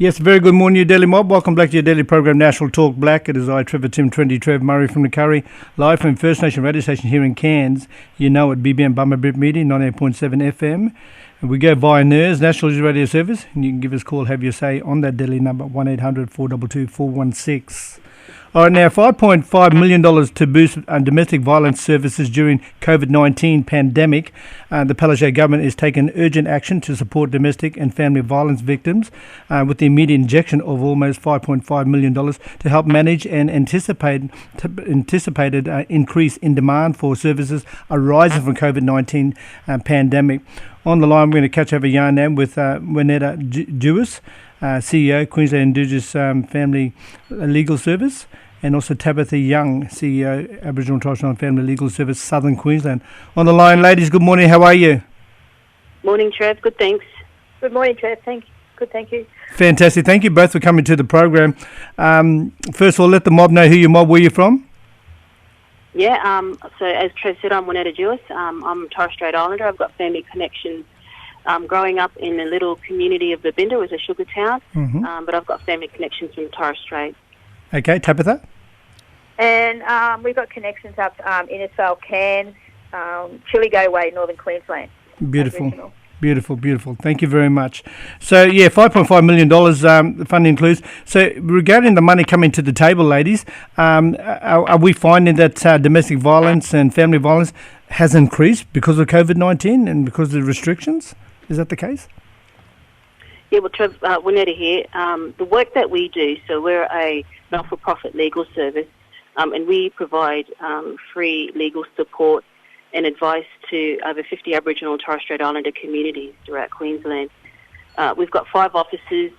Yes, very good morning, your Daily Mob. Welcome back to your daily program, National Talk Black. It is I, Trevor Tim 20, Trev Murray from the Curry, live from First Nation radio station here in Cairns. You know it, BBM Bummer Brit Media, 98.7 FM. And we go via NERS, National News Radio Service, and you can give us a call, have your say on that daily number, 1-800-422-416. All right, now, $5.5 million to boost domestic violence services during COVID-19 pandemic. The Palaszczuk government is taking urgent action to support domestic and family violence victims with the immediate injection of almost $5.5 million to help manage an anticipated increase in demand for services arising from COVID-19 pandemic. On the line, we're going to catch over yarn now with Winetta Jewis, CEO, Queensland Indigenous Family Legal Service, and also Tabitha Young, CEO, Aboriginal and Torres Strait Islander Family Legal Service, Southern Queensland. On the line, ladies, good morning. How are you? Morning, Trev. Good, thanks. Good morning, Trev. Good, thank you. Fantastic. Thank you both for coming to the program. First of all, let the mob know who your mob, where you're from. Yeah, so as Trev said, I'm Winetta Jewis. I'm a Torres Strait Islander. I've got family connections. Growing up in a little community of Babinda, it was a sugar town, but I've got family connections from Torres Strait. Okay, Tabitha? And we've got connections up in Innisfail, Cairns, Chillago Way, Northern Queensland. Beautiful. Beautiful. Thank you very much. So, yeah, $5.5 million the funding includes. So, regarding the money coming to the table, ladies, are we finding that domestic violence and family violence has increased because of COVID-19 and because of the restrictions? Is that the case? Yeah, well, Trev, Winetta here. The work that we do, so we're a not-for-profit legal service, and we provide free legal support and advice to over 50 Aboriginal and Torres Strait Islander communities throughout Queensland. We've got 5 offices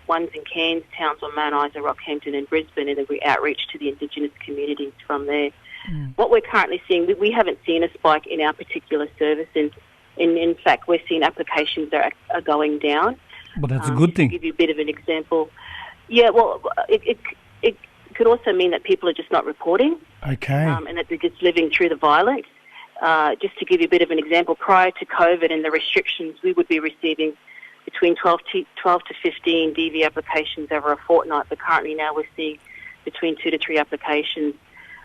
one's in Cairns, Townsville, Mount Isa, Rockhampton and Brisbane, and then we outreach to the Indigenous communities from there. What we're currently seeing, we haven't seen a spike in our particular service, and in fact we're seeing applications that are going down. Well, that's a good thing. To give you a bit of an example. Yeah, well, it could also mean that people are just not reporting. Okay. And that they're just living through the violence. Just to give you a bit of an example, prior to COVID and the restrictions, we would be receiving between 12 to 15 DV applications over a fortnight, but currently now we're seeing between 2 to 3 applications.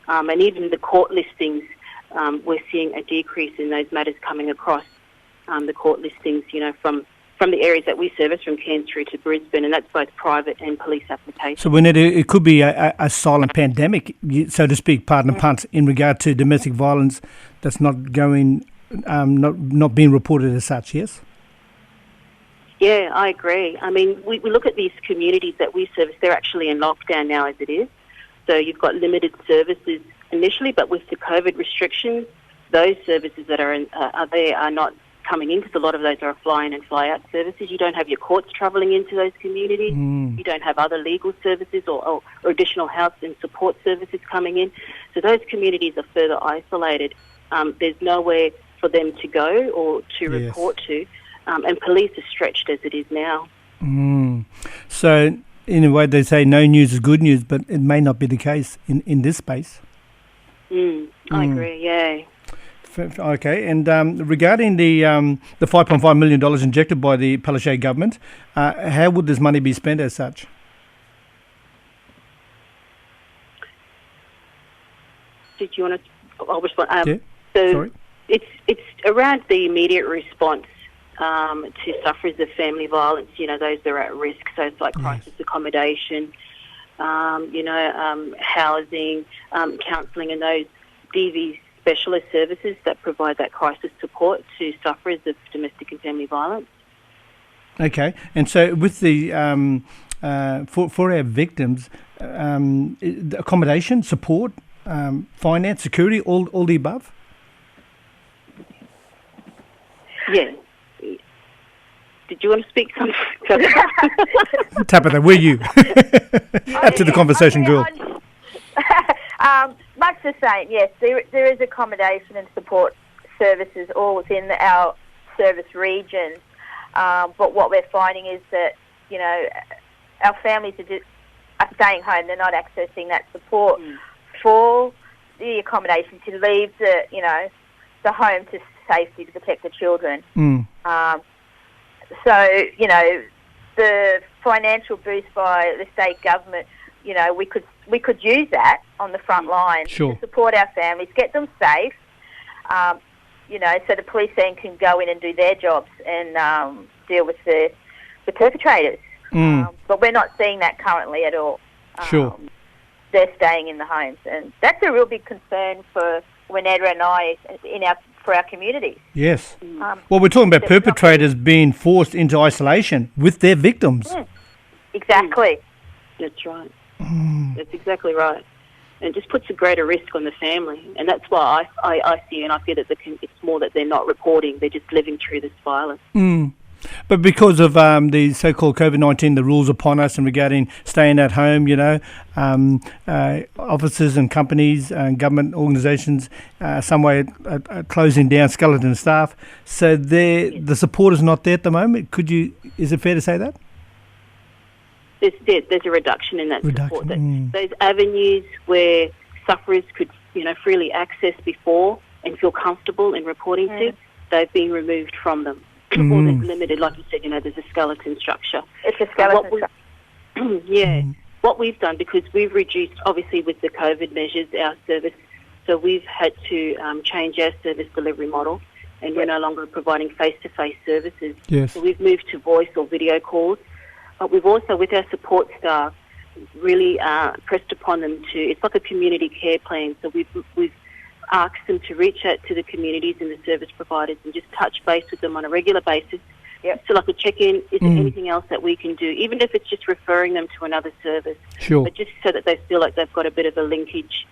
And even the court listings, we're seeing a decrease in those matters coming across the court listings, from the areas that we service, from Cairns through to Brisbane, and that's both private and police applications. So when it could be a silent pandemic, so to speak, pardon the pun, in regard to domestic violence that's not going, not being reported as such, yes? Yeah, I agree. I mean, we look at these communities that we service, they're actually in lockdown now as it is. So you've got limited services initially, but with the COVID restrictions, those services that are there are not coming in, because a lot of those are fly-in and fly-out services. You don't have your courts travelling into those communities. You don't have other legal services or additional health and support services coming in. So those communities are further isolated. There's nowhere for them to go or to report to, and police are stretched as it is now. So in a way they say no news is good news, but it may not be the case in this space. I agree, yeah. Okay, and regarding the $5.5 million injected by the Palaszczuk government, how would this money be spent as such? Did you want to? I'll respond. Sorry. It's around the immediate response to sufferers of family violence. Those that are at risk. So it's like crisis accommodation, housing, counselling, and those DV specialist services that provide that crisis support to sufferers of domestic and family violence. Okay, and so with the for our victims, accommodation, support, finance, security, all the above. Yeah. Did you want to speak something? Tabitha, where you? Add to the conversation, girl. Much the same, yes. There is accommodation and support services all within our service regions. But what we're finding is that, our families are staying home. They're not accessing that support for the accommodation to leave the home to safety to protect the children. So, the financial boost by the state government, you know, we could use that on the front line Sure. to support our families, get them safe, you know, so the police then can go in and do their jobs and deal with the perpetrators. But we're not seeing that currently at all. Sure. They're staying in the homes, and that's a real big concern for Winetta and I for our communities. Yes. Well, we're talking about perpetrators being forced into isolation with their victims. Exactly. That's right. That's exactly right. And it just puts a greater risk on the family. And that's why I see and I feel that it's more that they're not reporting, they're just living through this violence. But because of the so-called COVID-19, the rules upon us and regarding staying at home, you know, offices and companies and government organisations, some way closing down skeleton staff. So the support is not there at the moment. Is it fair to say that? There's a reduction in that support. Those avenues where sufferers could, you know, freely access before and feel comfortable in reporting to, they've been removed from them. Or they're limited, like you said, you know, there's a skeleton structure. It's a skeleton structure. Yeah. What we've done, because we've reduced, obviously, with the COVID measures, our service, so we've had to change our service delivery model, and we're no longer providing face-to-face services. Yes. So we've moved to voice or video calls. But we've also, with our support staff, really pressed upon them it's like a community care plan. So we've asked them to reach out to the communities and the service providers and just touch base with them on a regular basis. Yep. So like a check-in, is there anything else that we can do, even if it's just referring them to another service. Sure. But just so that they feel like they've got a bit of a linkage.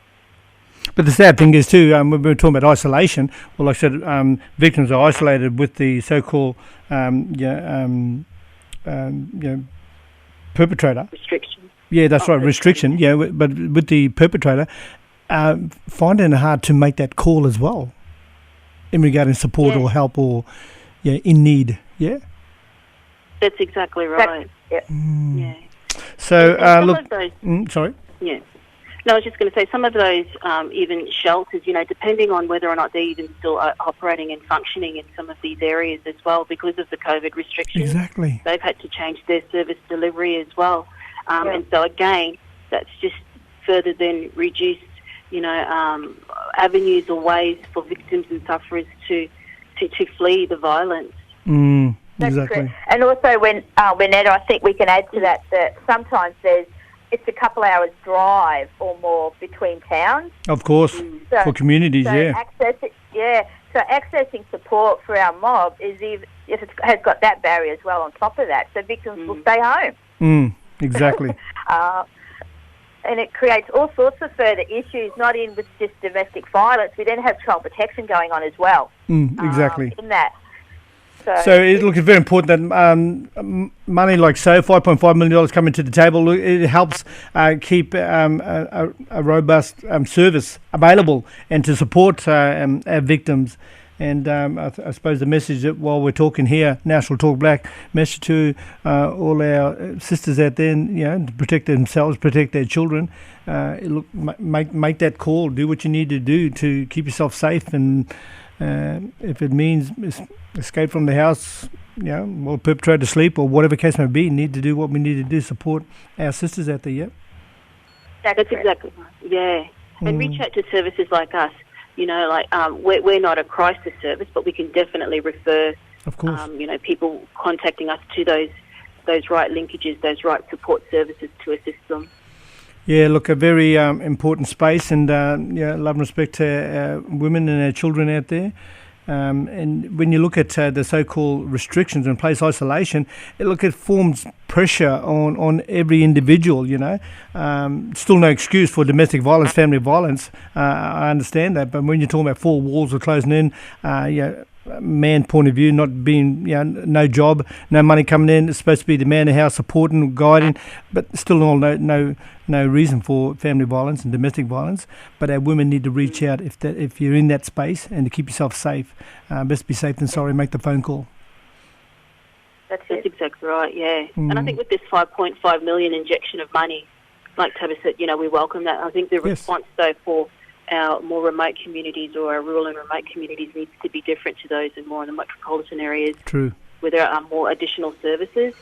But the sad thing is too, when we're talking about isolation, well, like I said, victims are isolated with the so-called, perpetrator. Restriction. Yeah, that's right, restriction. Yeah, but with the perpetrator, finding it hard to make that call as well, in regarding support or help or in need. Yeah. That's exactly right. Yeah. Yeah. So look. Of those, sorry. Yeah. No, I was just going to say some of those even shelters, you know, depending on whether or not they're even still operating and functioning in some of these areas as well because of the COVID restrictions. Exactly. They've had to change their service delivery as well. And so again, that's just further then reduced, you know, avenues or ways for victims and sufferers to flee the violence. That's Exactly. correct. And also Winetta, I think we can add to that sometimes it's a couple hours drive or more between towns. Of course, for communities, So accessing support for our mob is if it has got that barrier as well on top of that, so victims will stay home. Exactly. And it creates all sorts of further issues, not in with just domestic violence. We then have child protection going on as well. Exactly. In that. So it looks very important that money like $5.5 million coming to the table. It helps keep a robust service available and to support our victims. And I suppose the message that while we're talking here, National Talk Black, message to all our sisters out there, you know, to protect themselves, protect their children. Make that call. Do what you need to do to keep yourself safe, and if it means escape from the house, you know, or perpetrate to sleep, or whatever case may be, need to do what we need to do to support our sisters out there. Yeah. That's exactly right. Yeah, and reach out to services like us. You know, like we're not a crisis service, but we can definitely refer, of course, you know, people contacting us to those right linkages, those right support services to assist them. Yeah, look, a very important space, and love and respect to women and our children out there. And when you look at the so-called restrictions and place isolation, it forms pressure on every individual, you know. Still no excuse for domestic violence, family violence. I understand that. But when you're talking about four walls are closing in, man point of view, not being, you know, no job, no money coming in, it's supposed to be the man in the house supporting, guiding, but still no reason for family violence and domestic violence. But our women need to reach out if you're in that space, and to keep yourself safe. Best be safe than sorry. Make the phone call. That's exactly right. Yeah, and I think with this $5.5 million injection of money, like Tabitha said, you know, we welcome that. I think the response though for our more remote communities or our rural and remote communities needs to be different to those in more in the metropolitan areas. True. Where there are more additional services.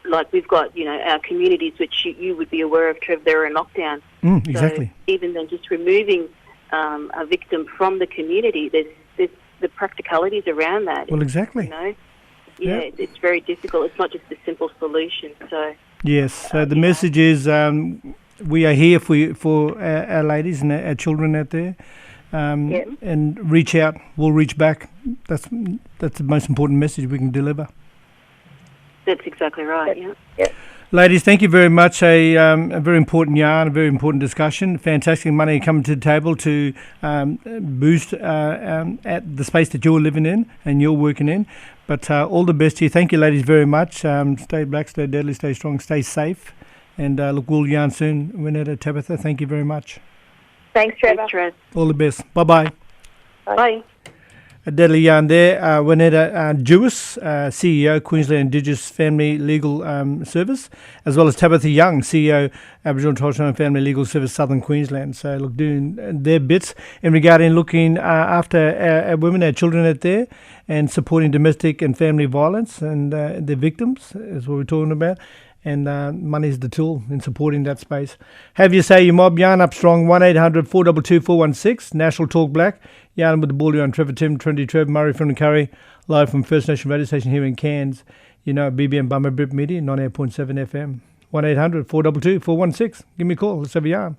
like we've got, our communities, which you would be aware of, Trev, they're in lockdown. Exactly. So even then just removing a victim from the community, there's the practicalities around that. Well, exactly. It's very difficult. It's not just a simple solution. So yes. So the message is we are here for our ladies and our children out there, and reach out. We'll reach back. That's the most important message we can deliver. That's exactly right. Yeah. Ladies, thank you very much. A very important yarn, a very important discussion. Fantastic money coming to the table to boost at the space that you're living in and you're working in. But all the best to you. Thank you, ladies, very much. Stay black, stay deadly, stay strong, stay safe. And look, we'll yarn soon. Winetta, Tabitha, thank you very much. Thanks, Trevor. Thanks, Trev. All the best. Bye-bye. Bye. A deadly yarn there. Winetta Jewis, CEO, Queensland Indigenous Family Legal Service, as well as Tabitha Young, CEO, Aboriginal and Torres Strait Islander Family Legal Service, Southern Queensland. So, look, doing their bits in regarding looking after our women, our children out there, and supporting domestic and family violence and their victims, is what we're talking about. And money is the tool in supporting that space. Have you say your mob, yarn up strong, 1-800-422-416, National Talk Black, yarn with the bull on Trevor Tim, Trinity Trev, Murray from the Curry, live from First Nation radio station here in Cairns, BBM Bummer Brit Media, 98.7 FM, 1-800-422-416. Give me a call, let's have a yarn.